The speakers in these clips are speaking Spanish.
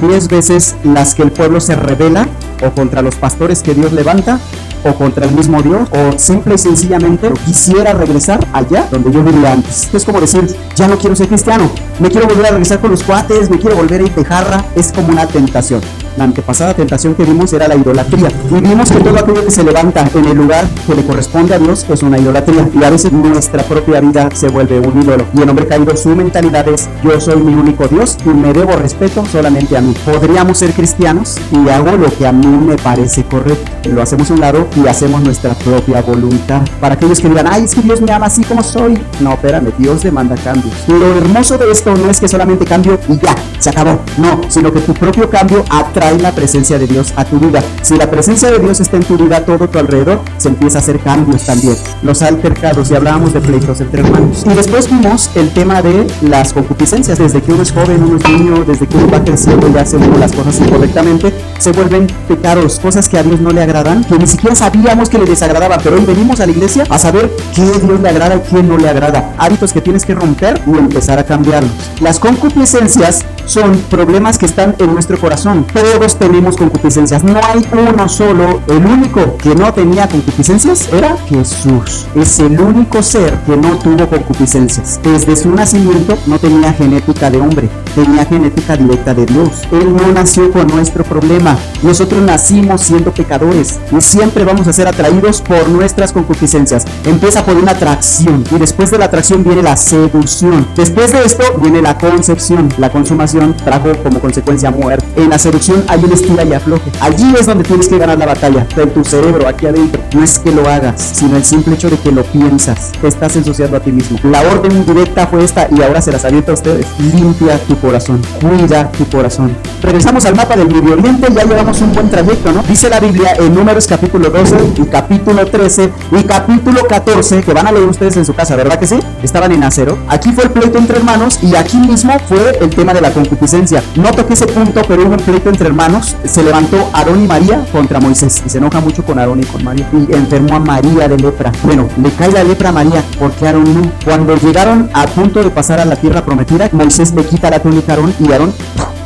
10 veces las que el pueblo se rebela o contra los pastores que Dios levanta o contra el mismo Dios, o simple y sencillamente quisiera regresar allá donde yo vivía antes. Es como decir, ya no quiero ser cristiano, me quiero volver a regresar con los cuates, me quiero volver a ir de jarra. Es como una tentación. La antepasada tentación que vimos era la idolatría, y vimos que todo aquello que se levanta en el lugar que le corresponde a Dios es una idolatría, y a veces nuestra propia vida se vuelve un ídolo, y el hombre caído, su mentalidad es: yo soy mi único Dios y me debo respeto solamente a mí. Podríamos ser cristianos y hago lo que a mí me parece correcto, lo hacemos a un lado y hacemos nuestra propia voluntad. Para aquellos que digan, ay, es que Dios me ama así como soy, no, espérame, Dios demanda cambios. Lo hermoso de esto no es que solamente cambio y ya, se acabó, no, sino que tu propio cambio atrae la presencia de Dios a tu vida. Si la presencia de Dios está en tu vida, todo tu alrededor se empieza a hacer cambios también. Los altercados, y hablábamos de pleitos entre hermanos. Y después vimos el tema de las concupiscencias. Desde que uno es joven, uno es niño, desde que uno va creciendo y hace uno las cosas incorrectamente, se vuelven pecados, cosas que a Dios no le agradan, que ni siquiera sabíamos que le desagradaban, pero hoy venimos a la iglesia a saber qué Dios le agrada y qué no le agrada. Hábitos que tienes que romper y empezar a cambiarlos. Las concupiscencias son problemas que están en nuestro corazón. Todos tenemos concupiscencias, no hay uno solo. El único que no tenía concupiscencias era Jesús. Es el único ser que no tuvo concupiscencias. Desde su nacimiento no tenía genética de hombre, tenía genética directa de Dios. Él no nació con nuestro problema. Nosotros nacimos siendo pecadores y siempre vamos a ser atraídos por nuestras concupiscencias. Empieza por una atracción y después de la atracción viene la seducción. Después de esto viene la concepción. La consumación trajo como consecuencia muerte. En la seducción hay un estira y afloje. Allí es donde tienes que ganar la batalla, en tu cerebro, aquí adentro. No es que lo hagas, sino el simple hecho de que lo piensas. Te estás ensuciando a ti mismo. La orden directa fue esta y ahora se las aviento a ustedes. Limpia tu corazón, cuida tu corazón. Regresamos al mapa del Medio Oriente, ya llevamos un buen trayecto, ¿no? Dice la Biblia en Números capítulo 12 y capítulo 13 y capítulo 14, que van a leer ustedes en su casa, ¿verdad que sí? Estaban en acero. Aquí fue el pleito entre hermanos y aquí mismo fue el tema de la concupiscencia. No toqué ese punto, pero hubo un pleito entre hermanos. Se levantó Aarón y María contra Moisés y se enoja mucho con Aarón y con María y enfermó a María de lepra. Bueno, le cae la lepra a María porque Aarón no. Cuando llegaron a punto de pasar a la tierra prometida, Moisés le quita la túnica a Aarón y Aarón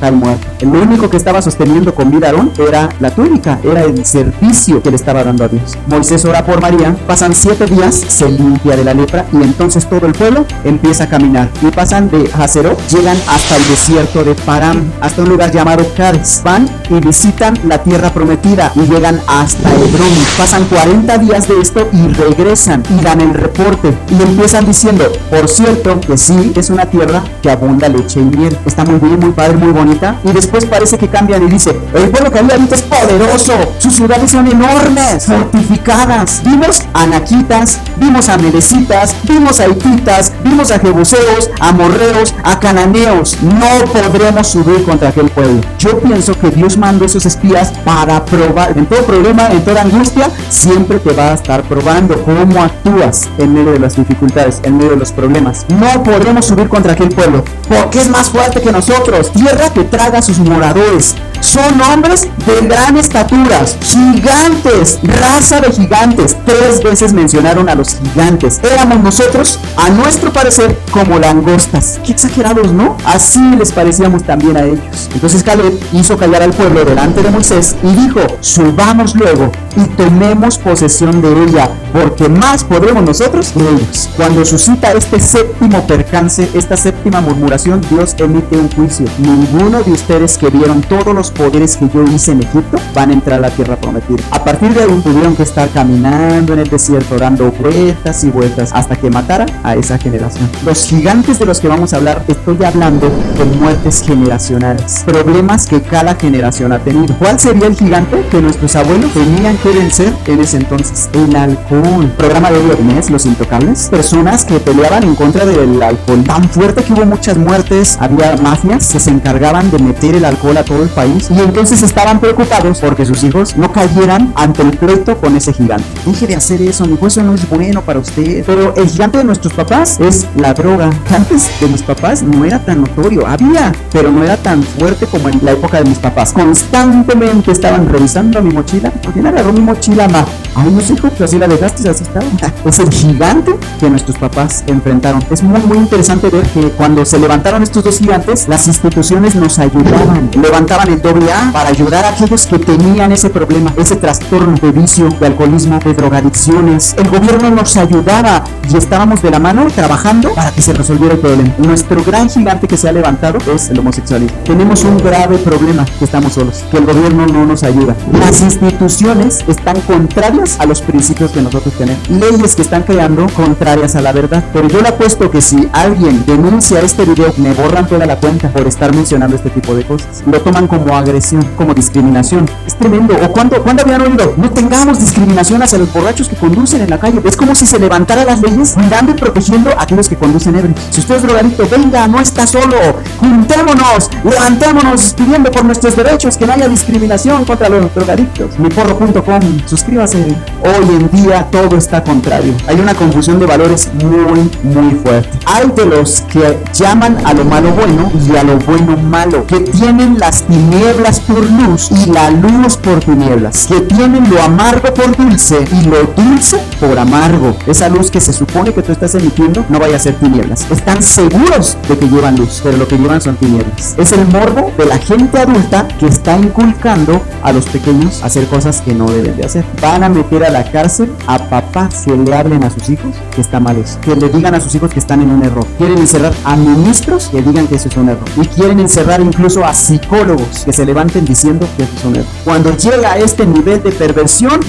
cae muerto. Lo único que estaba sosteniendo con vida a Aarón era la túnica, era el servicio que le estaba dando a Dios. Moisés ora por María, pasan 7 días, se limpia de la lepra y entonces todo el pueblo empieza a caminar y pasan de Hazerot, llegan hasta el desierto de Param, hasta un lugar llamado Cades. Van y visitan la tierra prometida y llegan hasta Hebrón. Pasan 40 días de esto y regresan y dan el reporte y empiezan diciendo, por cierto que sí, es una tierra que abunda leche y miel. Está muy bien, muy padre, muy bonita. Y después parece que cambian y dice, el pueblo que había ahorita es poderoso, sus ciudades son enormes, fortificadas. Vimos a anaquitas, vimos a merecitas, vimos a hititas, vimos a jebuseos, a amorreos, a cananeos. No podremos subir contra aquel pueblo. Yo pienso que Dios mandó esos espías para probar. En todo problema, en toda angustia, siempre te va a estar probando cómo actúas en medio de las dificultades, en medio de los problemas. No podremos subir contra aquel pueblo porque es más fuerte que nosotros. Tierra que traga a sus moradores. Son hombres de gran estatura, gigantes, raza de gigantes. 3 veces mencionaron a los gigantes. Éramos nosotros, a nuestro parecer, como langostas. Qué exagerados, ¿no? Así les parecíamos también a ellos. Entonces Caleb hizo callar al pueblo delante de Moisés y dijo, subamos luego y tomemos posesión de ella, porque más podremos nosotros que ellos. Cuando suscita este séptimo percance, esta séptima murmuración, Dios emite un juicio. Ninguno de ustedes que vieron todos los poderes que yo hice en Egipto van a entrar a la tierra prometida. A partir de ahí tuvieron que estar caminando en el desierto, dando vueltas y vueltas hasta que matara a esa generación. Los gigantes de los que vamos a hablar, estoy hablando de muertes generacionales, problemas que cada generación ha tenido. ¿Cuál sería el gigante que nuestros abuelos tenían que vencer en ese entonces? El alcohol. Programa de Viernes, Los Intocables. Personas que peleaban en contra del alcohol. Tan fuerte que hubo muchas muertes. Había mafias que se encargaban de meter el alcohol a todo el país país, y entonces estaban preocupados porque sus hijos no cayeran ante el pleito con ese gigante. Deje de hacer eso, mi hijo, eso no es bueno para usted. Pero el gigante de nuestros papás es la droga. Antes de mis papás no era tan notorio, había, pero no era tan fuerte como en la época de mis papás. Constantemente estaban revisando mi mochila. ¿Por quién agarró mi mochila, ma? Ay, no sé, hijo, pues así la dejaste, así estaba. Es el gigante que nuestros papás enfrentaron. Es muy interesante ver que cuando se levantaron estos dos gigantes, las instituciones nos ayudaban. Levantaban el AA para ayudar a aquellos que tenían ese problema, ese trastorno de vicio, de alcoholismo, de drogadicciones. El gobierno nos ayudaba y estábamos de la mano trabajando para que se resolviera el problema. Nuestro gran gigante que se ha levantado es el homosexualismo. Tenemos un grave problema, que estamos solos, que el gobierno no nos ayuda. Las instituciones están contrarias a los principios que nosotros tenemos. Leyes que están creando contrarias a la verdad. Pero yo le apuesto que si alguien denuncia este video, me borran toda la cuenta por estar mencionando este tipo de cosas. Lo toman como agresión, como discriminación. Es tremendo. ¿O cuándo habían oído? No tengamos discriminación hacia los borrachos que conducen en la calle. Es como si se levantara las leyes cuidando y protegiendo a aquellos que conducen ebrios. Si usted es drogadicto, venga, no está solo. Juntémonos, levantémonos pidiendo por nuestros derechos, que no haya discriminación contra los drogadictos. Miporro.com, suscríbase. Hoy en día todo está contrario. Hay una confusión de valores muy fuerte. Hay de los que llaman a lo malo bueno y a lo bueno malo, que tienen las tinieblas por luz y la luz por tinieblas, que tienen lo amargo por dulce y lo dulce por amargo. Esa luz que se supone que tú estás emitiendo no vaya a ser tinieblas. Están seguros de que llevan luz, pero lo que llevan son tinieblas. Es el morbo de la gente adulta que está inculcando a los pequeños a hacer cosas que no deben de hacer. Van a meter a la cárcel a papás que le hablen a sus hijos que está mal eso, que le digan a sus hijos que están en un error. Quieren encerrar a ministros que digan que eso es un error, y quieren encerrar incluso a psicólogos que se levanten diciendo que eso es un error. Cuando llega a este nivel de perversión,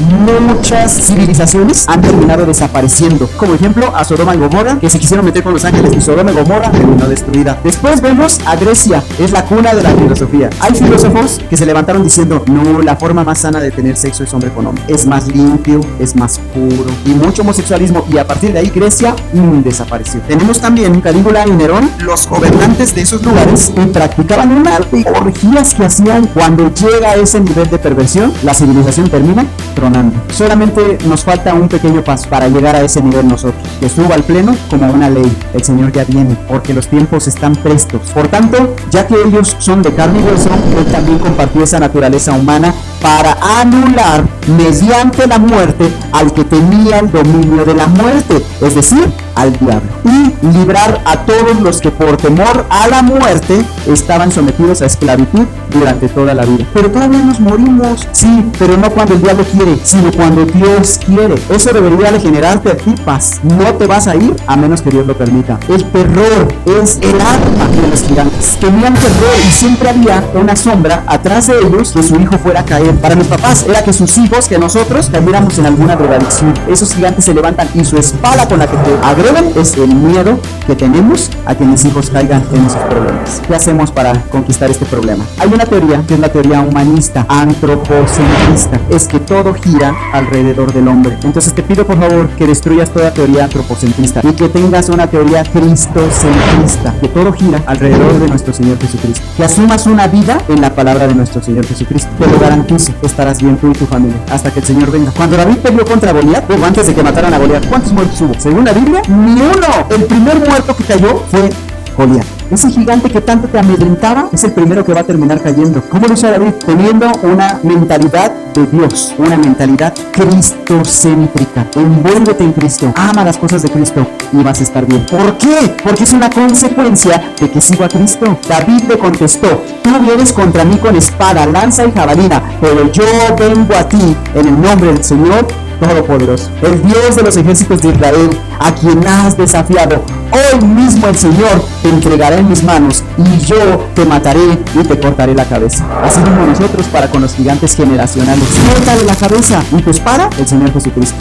muchas civilizaciones han terminado desapareciendo. Como ejemplo, a Sodoma y Gomorra, que se quisieron meter con los ángeles, y Sodoma y Gomorra terminó destruida. Después vemos a Grecia, es la cuna de la filosofía. Hay filósofos que se levantaron diciendo, no, la forma más sana de tener sexo es hombre con hombre. Es más limpio, es más puro, y mucho homosexualismo, y a partir de ahí Grecia desapareció. Tenemos también Calígula y Nerón, los gobernantes de esos lugares, que practicaban un arte y orgías que hacían. Cuando llega a ese nivel de perversión, la civilización termina tronando. Solamente nos falta un pequeño paso para llegar a ese nivel nosotros, que suba al pleno como una ley. El Señor ya viene, porque los tiempos están prestos. Por tanto, ya que ellos son de carne y hueso, Él también compartió esa naturaleza humana para anular mediante la muerte al que tenía el dominio de la muerte, es decir, al diablo, y librar a todos los que por temor a la muerte estaban sometidos a esclavitud durante toda la vida. Pero todavía nos morimos, sí, pero no cuando el diablo quiere, sino cuando Dios quiere. Eso debería de generarte a ti paz. No te vas a ir a menos que Dios lo permita. El terror es el arma de los gigantes. Tenían terror y siempre había una sombra atrás de ellos que su hijo fuera a caer. Para mis papás era que sus hijos, que nosotros cayéramos en alguna drogadicción. Esos gigantes se levantan y su espada con la que te agreden es el miedo que tenemos a que mis hijos caigan en esos problemas. ¿Qué hacemos para conquistar este problema? Hay una teoría que es la teoría humanista, antropocentrista. Es que todo gira alrededor del hombre. Entonces te pido por favor que destruyas toda teoría antropocentrista y que tengas una teoría cristocentrista, que todo gira alrededor de nuestro Señor Jesucristo. Que asumas una vida en la palabra de nuestro Señor Jesucristo. Te lo garantizo, estarás bien tú y tu familia hasta que el Señor venga. Cuando David peleó contra Goliat, o antes de que mataran a Goliat, ¿cuántos muertos hubo? Según la Biblia, ni uno. El primer muerto que cayó fue Goliat. Ese gigante que tanto te amedrentaba es el primero que va a terminar cayendo. ¿Cómo lo hizo David? Teniendo una mentalidad de Dios, una mentalidad cristocéntrica. Envuélvete en Cristo, ama las cosas de Cristo y vas a estar bien. ¿Por qué? Porque es una consecuencia de que sigo a Cristo. David le contestó, tú vienes contra mí con espada, lanza y jabalina, pero yo vengo a ti en el nombre del Señor Todopoderoso, el Dios de los ejércitos de Israel, a quien has desafiado. Hoy mismo el Señor te entregará en mis manos y yo te mataré y te cortaré la cabeza. Así mismo nosotros para con los gigantes generacionales. Córtale la cabeza y tu espada, el Señor Jesucristo.